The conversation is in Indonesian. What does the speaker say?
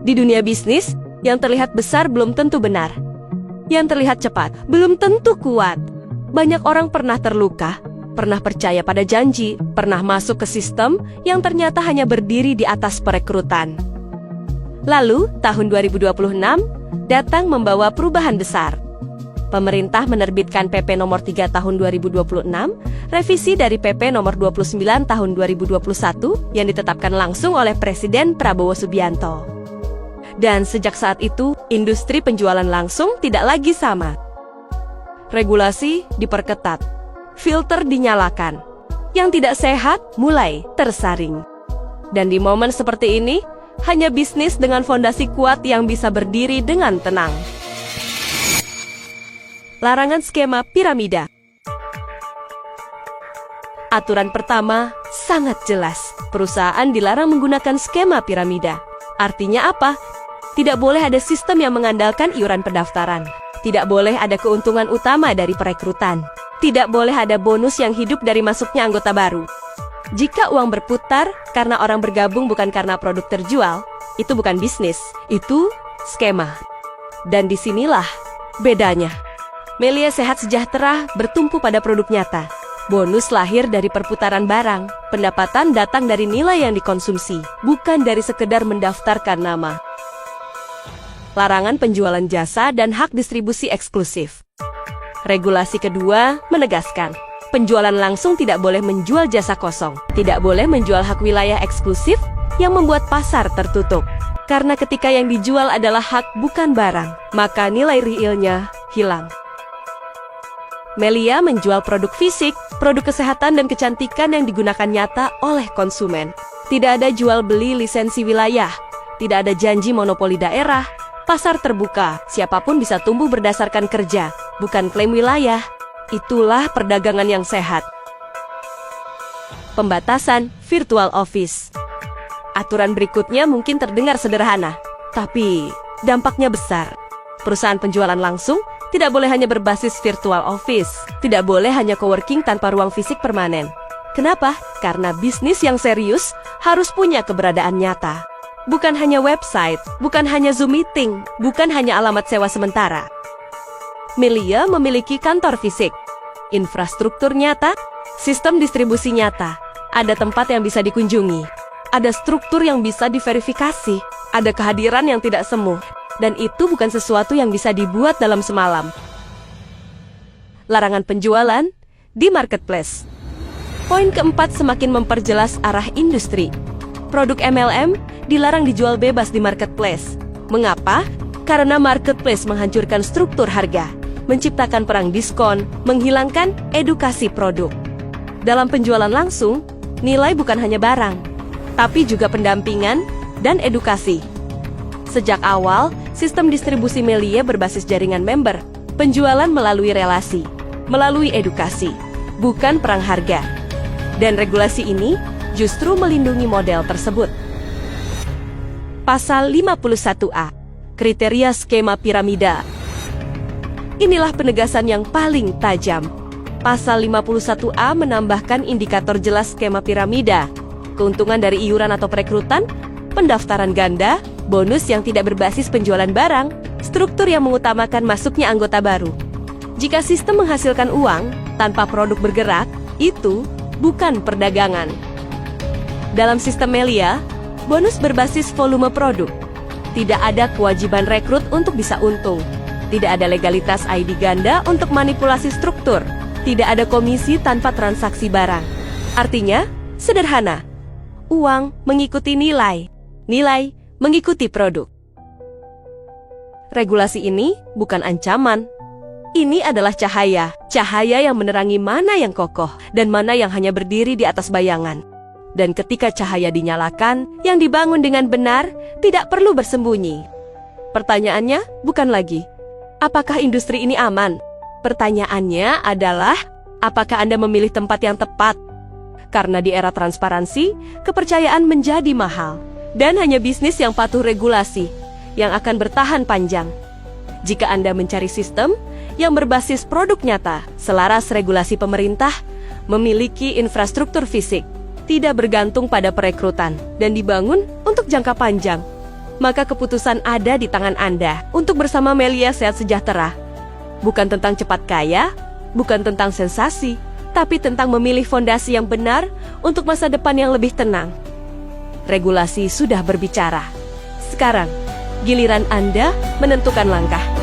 Di dunia bisnis, yang terlihat besar belum tentu benar. Yang terlihat cepat belum tentu kuat. Banyak orang pernah terluka, pernah percaya pada janji, pernah masuk ke sistem yang ternyata hanya berdiri di atas perekrutan. Lalu, tahun 2026 datang membawa perubahan besar. Pemerintah menerbitkan PP nomor 3 tahun 2026, revisi dari PP nomor 29 tahun 2021 yang ditetapkan langsung oleh Presiden Prabowo Subianto. Dan sejak saat itu, industri penjualan langsung tidak lagi sama. Regulasi diperketat, filter dinyalakan, yang tidak sehat mulai tersaring. Dan di momen seperti ini, hanya bisnis dengan fondasi kuat yang bisa berdiri dengan tenang. Larangan skema piramida. Aturan pertama sangat jelas. Perusahaan dilarang menggunakan skema piramida. Artinya apa? Tidak boleh ada sistem yang mengandalkan iuran pendaftaran. Tidak boleh ada keuntungan utama dari perekrutan. Tidak boleh ada bonus yang hidup dari masuknya anggota baru. Jika uang berputar karena orang bergabung bukan karena produk terjual, itu bukan bisnis, itu skema. Dan disinilah bedanya. Melia Sehat Sejahtera bertumpu pada produk nyata. Bonus lahir dari perputaran barang. Pendapatan datang dari nilai yang dikonsumsi, bukan dari sekedar mendaftarkan nama. Larangan penjualan jasa dan hak distribusi eksklusif. Regulasi kedua menegaskan, penjualan langsung tidak boleh menjual jasa kosong, tidak boleh menjual hak wilayah eksklusif yang membuat pasar tertutup. Karena ketika yang dijual adalah hak bukan barang, maka nilai realnya hilang. Melia menjual produk fisik, produk kesehatan dan kecantikan yang digunakan nyata oleh konsumen. Tidak ada jual beli lisensi wilayah, tidak ada janji monopoli daerah. Pasar terbuka, siapapun bisa tumbuh berdasarkan kerja, bukan klaim wilayah. Itulah perdagangan yang sehat. Pembatasan virtual office. Aturan berikutnya mungkin terdengar sederhana, tapi dampaknya besar. Perusahaan penjualan langsung tidak boleh hanya berbasis virtual office, tidak boleh hanya coworking tanpa ruang fisik permanen. Kenapa? Karena bisnis yang serius harus punya keberadaan nyata. Bukan hanya website, bukan hanya Zoom meeting, bukan hanya alamat sewa sementara. Melia memiliki kantor fisik, infrastruktur nyata, sistem distribusi nyata, ada tempat yang bisa dikunjungi, ada struktur yang bisa diverifikasi, ada kehadiran yang tidak semu, dan itu bukan sesuatu yang bisa dibuat dalam semalam. Larangan penjualan di marketplace. Poin keempat semakin memperjelas arah industri. Produk MLM dilarang dijual bebas di marketplace. Mengapa? Karena marketplace menghancurkan struktur harga, menciptakan perang diskon, menghilangkan edukasi produk. Dalam penjualan langsung, nilai bukan hanya barang, tapi juga pendampingan dan edukasi. Sejak awal, sistem distribusi Melia berbasis jaringan member, penjualan melalui relasi, melalui edukasi, bukan perang harga. Dan regulasi ini justru melindungi model tersebut. Pasal 51A, kriteria skema piramida. Inilah penegasan yang paling tajam. Pasal 51A menambahkan indikator jelas skema piramida, keuntungan dari iuran atau perekrutan, pendaftaran ganda, bonus yang tidak berbasis penjualan barang, struktur yang mengutamakan masuknya anggota baru. Jika sistem menghasilkan uang tanpa produk bergerak, itu bukan perdagangan. Dalam sistem Melia, bonus berbasis volume produk. Tidak ada kewajiban rekrut untuk bisa untung. Tidak ada legalitas ID ganda untuk manipulasi struktur. Tidak ada komisi tanpa transaksi barang. Artinya, sederhana. Uang mengikuti nilai. Nilai mengikuti produk. Regulasi ini bukan ancaman. Ini adalah cahaya. Cahaya yang menerangi mana yang kokoh dan mana yang hanya berdiri di atas bayangan. Dan ketika cahaya dinyalakan, yang dibangun dengan benar tidak perlu bersembunyi. Pertanyaannya bukan lagi, apakah industri ini aman? Pertanyaannya adalah, apakah Anda memilih tempat yang tepat? Karena di era transparansi, kepercayaan menjadi mahal. Dan hanya bisnis yang patuh regulasi, yang akan bertahan panjang. Jika Anda mencari sistem yang berbasis produk nyata, selaras regulasi pemerintah, memiliki infrastruktur fisik, tidak bergantung pada perekrutan, dan dibangun untuk jangka panjang, maka keputusan ada di tangan Anda untuk bersama Melia Sehat Sejahtera. Bukan tentang cepat kaya, bukan tentang sensasi, tapi tentang memilih fondasi yang benar untuk masa depan yang lebih tenang. Regulasi sudah berbicara. Sekarang, giliran Anda menentukan langkah.